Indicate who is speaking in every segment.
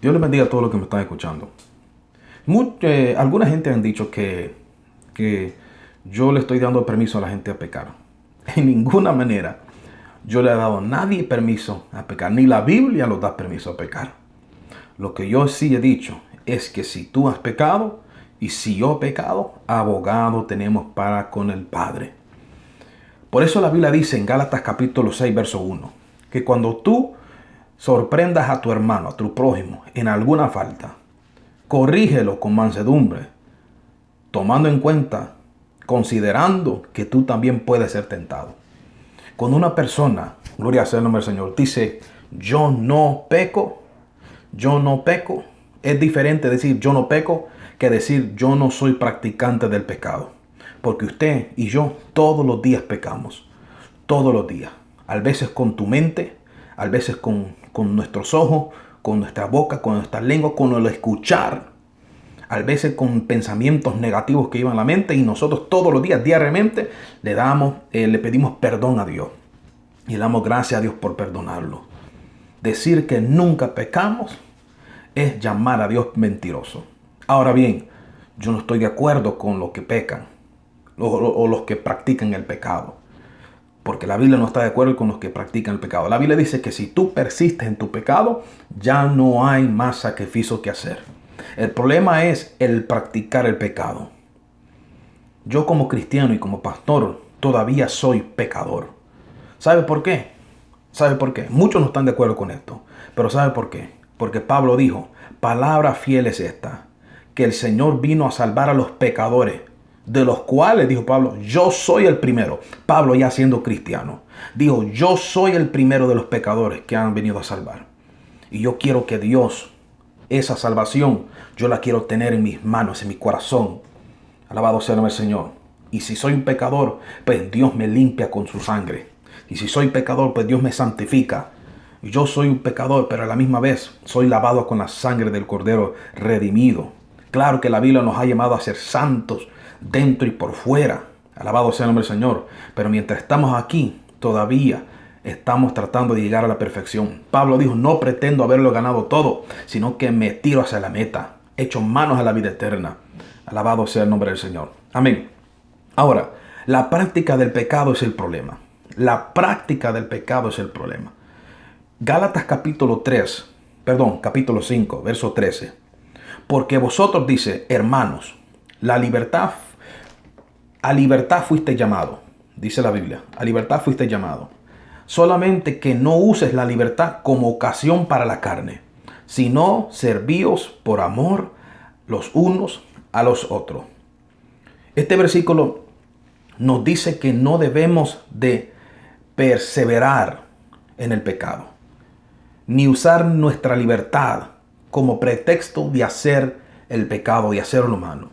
Speaker 1: Dios les bendiga a todos los que me están escuchando. Alguna gente han dicho que yo le estoy dando permiso a la gente a pecar. En ninguna manera yo le he dado a nadie permiso a pecar. Ni la Biblia nos da permiso a pecar. Lo que yo sí he dicho es que si tú has pecado y si yo he pecado, abogado tenemos para con el Padre. Por eso la Biblia dice en Gálatas capítulo 6, verso 1, que cuando tú sorprendas a tu hermano, a tu prójimo, en alguna falta, corrígelo con mansedumbre, tomando en cuenta, considerando que tú también puedes ser tentado. Cuando una persona, gloria sea el nombre del Señor, dice, yo no peco, es diferente decir yo no peco que decir yo no soy practicante del pecado. Porque usted y yo todos los días pecamos, todos los días. A veces con tu mente, a veces con nuestros ojos, con nuestra boca, con nuestra lengua, con el escuchar. A veces con pensamientos negativos que iban a la mente, y nosotros todos los días, diariamente, le pedimos perdón a Dios. Y le damos gracias a Dios por perdonarlo. Decir que nunca pecamos es llamar a Dios mentiroso. Ahora bien, yo no estoy de acuerdo con los que pecan o los que practican el pecado. Porque la Biblia no está de acuerdo con los que practican el pecado. La Biblia dice que si tú persistes en tu pecado, ya no hay más sacrificio que hacer. El problema es el practicar el pecado. Yo como cristiano y como pastor todavía soy pecador. ¿Sabe por qué? ¿Sabe por qué? Muchos no están de acuerdo con esto. Pero ¿sabe por qué? Porque Pablo dijo, palabra fiel es esta, que el Señor vino a salvar a los pecadores, de los cuales, dijo Pablo, yo soy el primero. Pablo ya siendo cristiano, dijo, yo soy el primero de los pecadores que han venido a salvar. Y yo quiero que Dios, esa salvación, yo la quiero tener en mis manos, en mi corazón. Alabado sea el nombre del Señor. Y si soy un pecador, pues Dios me limpia con su sangre. Y si soy pecador, pues Dios me santifica. Yo soy un pecador, pero a la misma vez soy lavado con la sangre del Cordero redimido. Claro que la Biblia nos ha llamado a ser santos dentro y por fuera. Alabado sea el nombre del Señor. Pero mientras estamos aquí, todavía estamos tratando de llegar a la perfección. Pablo dijo, no pretendo haberlo ganado todo, sino que me tiro hacia la meta, echo manos a la vida eterna. Alabado sea el nombre del Señor. Amén. Ahora, la práctica del pecado es el problema. La práctica del pecado es el problema. Gálatas capítulo 5, verso 13. Porque vosotros, dice, hermanos, a libertad fuiste llamado. Dice la Biblia, a libertad fuiste llamado. Solamente que no uses la libertad como ocasión para la carne, sino servíos por amor los unos a los otros. Este versículo nos dice que no debemos de perseverar en el pecado, ni usar nuestra libertad como pretexto de hacer el pecado, de hacer lo malo.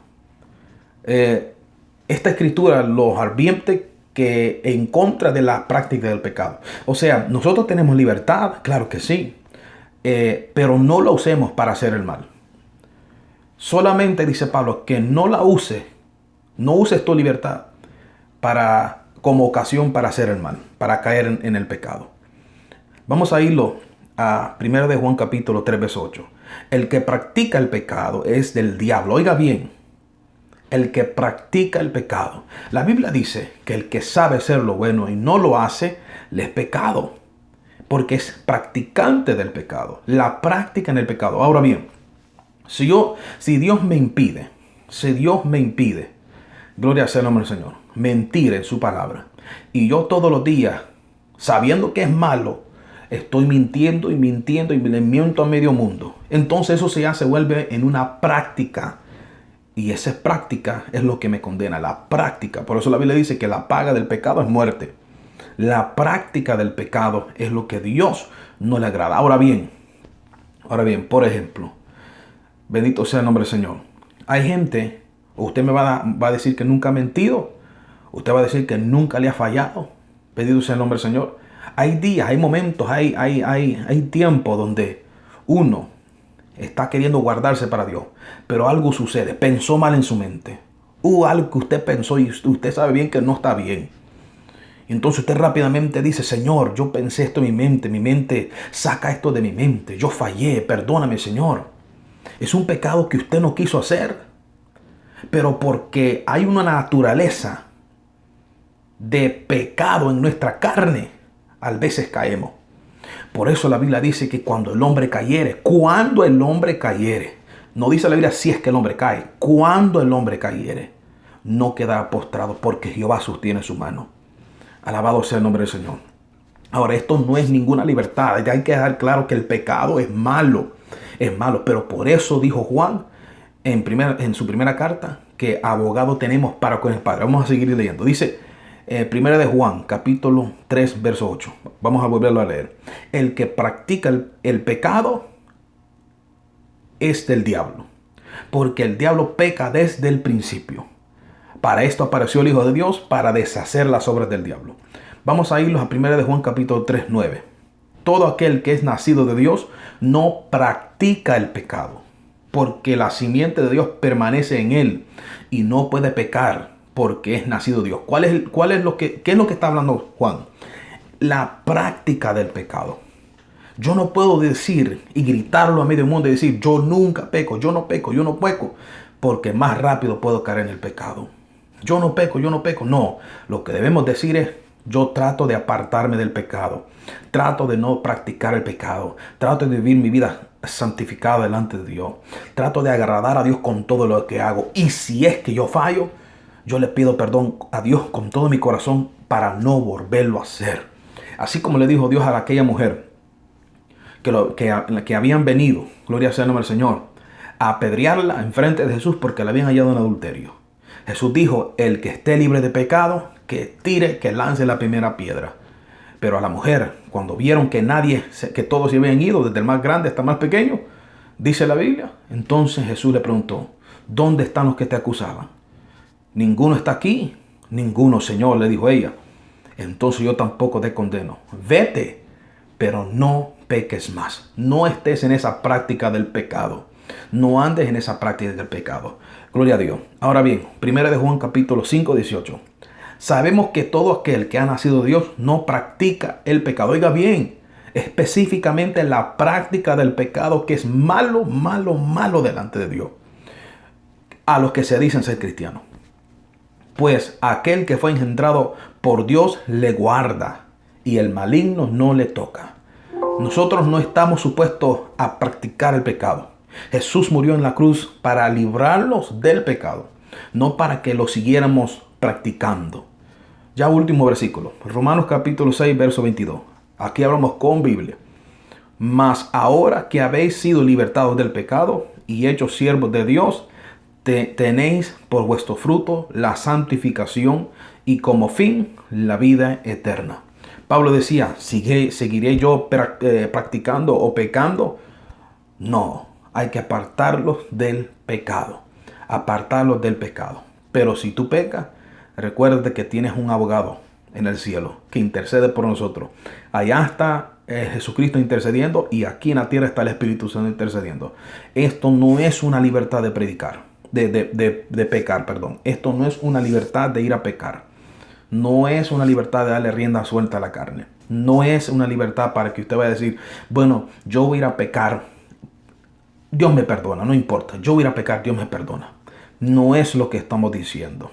Speaker 1: Esta escritura los advierte que en contra de la práctica del pecado. O sea, nosotros tenemos libertad, claro que sí, pero no la usemos para hacer el mal. Solamente dice Pablo que no la uses, no uses tu libertad como ocasión para hacer el mal, para caer en el pecado. Vamos a irlo a 1 de Juan capítulo 3, verso 8. El que practica el pecado es del diablo. Oiga bien, el que practica el pecado. La Biblia dice que el que sabe hacer lo bueno y no lo hace, le es pecado, porque es practicante del pecado. La práctica en el pecado. Ahora bien, si Dios me impide, gloria sea el nombre del Señor, mentir en su palabra, y yo todos los días, sabiendo que es malo, estoy mintiendo y le miento a medio mundo, entonces eso se vuelve en una práctica. Y esa práctica es lo que me condena, la práctica. Por eso la Biblia dice que la paga del pecado es muerte. La práctica del pecado es lo que a Dios no le agrada. Ahora bien, por ejemplo, bendito sea el nombre del Señor. Hay gente, usted me va a decir que nunca ha mentido. Usted va a decir que nunca le ha fallado. Bendito sea el nombre del Señor. Hay días, hay momentos, hay tiempos donde uno está queriendo guardarse para Dios, pero algo sucede, pensó mal en su mente. Hubo algo que usted pensó y usted sabe bien que no está bien. Y entonces usted rápidamente dice, Señor, yo pensé esto en mi mente saca esto de mi mente, yo fallé, perdóname, Señor. Es un pecado que usted no quiso hacer, pero porque hay una naturaleza de pecado en nuestra carne, a veces caemos. Por eso la Biblia dice que cuando el hombre cayere, no dice la Biblia si es que el hombre cae, cuando el hombre cayere, no quedará postrado porque Jehová sostiene su mano. Alabado sea el nombre del Señor. Ahora, esto no es ninguna libertad. Ya hay que dejar claro que el pecado es malo. Es malo. Pero por eso dijo Juan en su primera carta que abogado tenemos para con el Padre. Vamos a seguir leyendo. Dice, primera de Juan, capítulo 3, verso 8. Vamos a volverlo a leer. El que practica el pecado es del diablo. Porque el diablo peca desde el principio. Para esto apareció el Hijo de Dios, para deshacer las obras del diablo. Vamos a irnos a 1 de Juan capítulo 3, 9. Todo aquel que es nacido de Dios no practica el pecado, porque la simiente de Dios permanece en él y no puede pecar porque es nacido de Dios. ¿Qué es lo que está hablando Juan? La práctica del pecado. Yo no puedo decir y gritarlo a medio mundo y decir, yo nunca peco, yo no peco, porque más rápido puedo caer en el pecado. Yo no peco. No, lo que debemos decir es, yo trato de apartarme del pecado. Trato de no practicar el pecado. Trato de vivir mi vida santificada delante de Dios. Trato de agradar a Dios con todo lo que hago. Y si es que yo fallo, yo le pido perdón a Dios con todo mi corazón para no volverlo a hacer. Así como le dijo Dios a aquella mujer que habían venido, gloria sea el nombre del Señor, a apedrearla enfrente de Jesús porque la habían hallado en adulterio. Jesús dijo, el que esté libre de pecado, que lance la primera piedra. Pero a la mujer, cuando vieron que todos se habían ido, desde el más grande hasta el más pequeño, dice la Biblia, entonces Jesús le preguntó, ¿dónde están los que te acusaban? Ninguno está aquí. Ninguno, Señor, le dijo ella. Entonces yo tampoco te condeno. Vete, pero no peques más. No estés en esa práctica del pecado. No andes en esa práctica del pecado. Gloria a Dios. Ahora bien, 1 de Juan capítulo 5, 18. Sabemos que todo aquel que ha nacido de Dios no practica el pecado. Oiga bien, específicamente la práctica del pecado que es malo delante de Dios. A los que se dicen ser cristianos. Pues aquel que fue engendrado por Dios le guarda y el maligno no le toca. Nosotros no estamos supuestos a practicar el pecado. Jesús murió en la cruz para librarnos del pecado, no para que lo siguiéramos practicando. Ya último versículo, Romanos capítulo 6, verso 22. Aquí hablamos con Biblia. Mas ahora que habéis sido libertados del pecado y hechos siervos de Dios, tenéis por vuestro fruto la santificación y como fin la vida eterna. Pablo decía, ¿seguiré yo practicando o pecando? No. Hay que apartarlos del pecado. Apartarlos del pecado. Pero si tú pecas, recuerda que tienes un abogado en el cielo que intercede por nosotros. Allá está Jesucristo intercediendo y aquí en la tierra está el Espíritu Santo intercediendo. Esto no es una libertad de predicar, de pecar, perdón. Esto no es una libertad de ir a pecar. No es una libertad de darle rienda suelta a la carne. No es una libertad para que usted vaya a decir, bueno, yo voy a ir a pecar. Dios me perdona, no importa. Yo voy a ir a pecar, Dios me perdona. No es lo que estamos diciendo.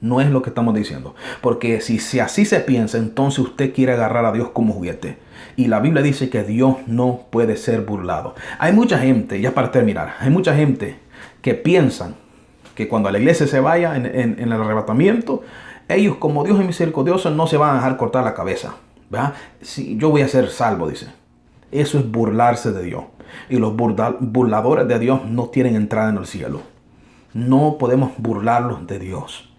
Speaker 1: No es lo que estamos diciendo. Porque si así se piensa, entonces usted quiere agarrar a Dios como juguete. Y la Biblia dice que Dios no puede ser burlado. Hay mucha gente, ya para terminar, hay mucha gente que piensan que cuando la iglesia se vaya en el arrebatamiento, ellos como Dios es misericordioso no se van a dejar cortar la cabeza. ¿Verdad? Si yo voy a ser salvo, dice. Eso es burlarse de Dios. Y los burladores de Dios no tienen entrada en el cielo. No podemos burlarlos de Dios.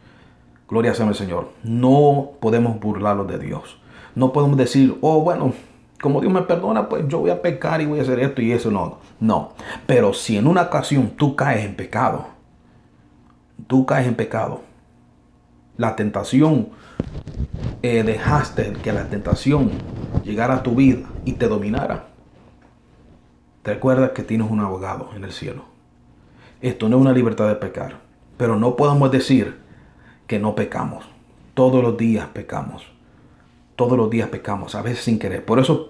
Speaker 1: Gloria sea al Señor. No podemos burlarlos de Dios. No podemos decir, oh, bueno, como Dios me perdona, pues yo voy a pecar y voy a hacer esto y eso. No, no. Pero si en una ocasión tú caes en pecado, la tentación, dejaste que la tentación llegara a tu vida y te dominara, te recuerdas que tienes un abogado en el cielo. Esto no es una libertad de pecar, pero no podemos decir que no pecamos. Todos los días pecamos. Todos los días pecamos, a veces sin querer. Por eso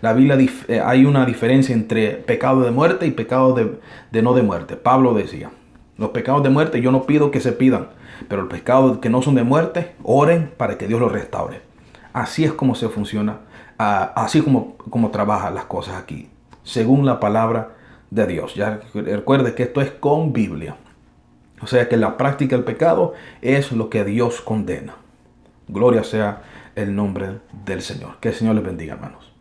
Speaker 1: la Biblia hay una diferencia entre pecado de muerte y pecado de no de muerte. Pablo decía, los pecados de muerte yo no pido que se pidan, pero los pecados que no son de muerte, oren para que Dios los restaure. Así es como se funciona, así como trabajan las cosas aquí, según la palabra de Dios. Ya recuerde que esto es con Biblia. O sea que la práctica del pecado es lo que Dios condena. Gloria sea el nombre del Señor. Que el Señor les bendiga, hermanos.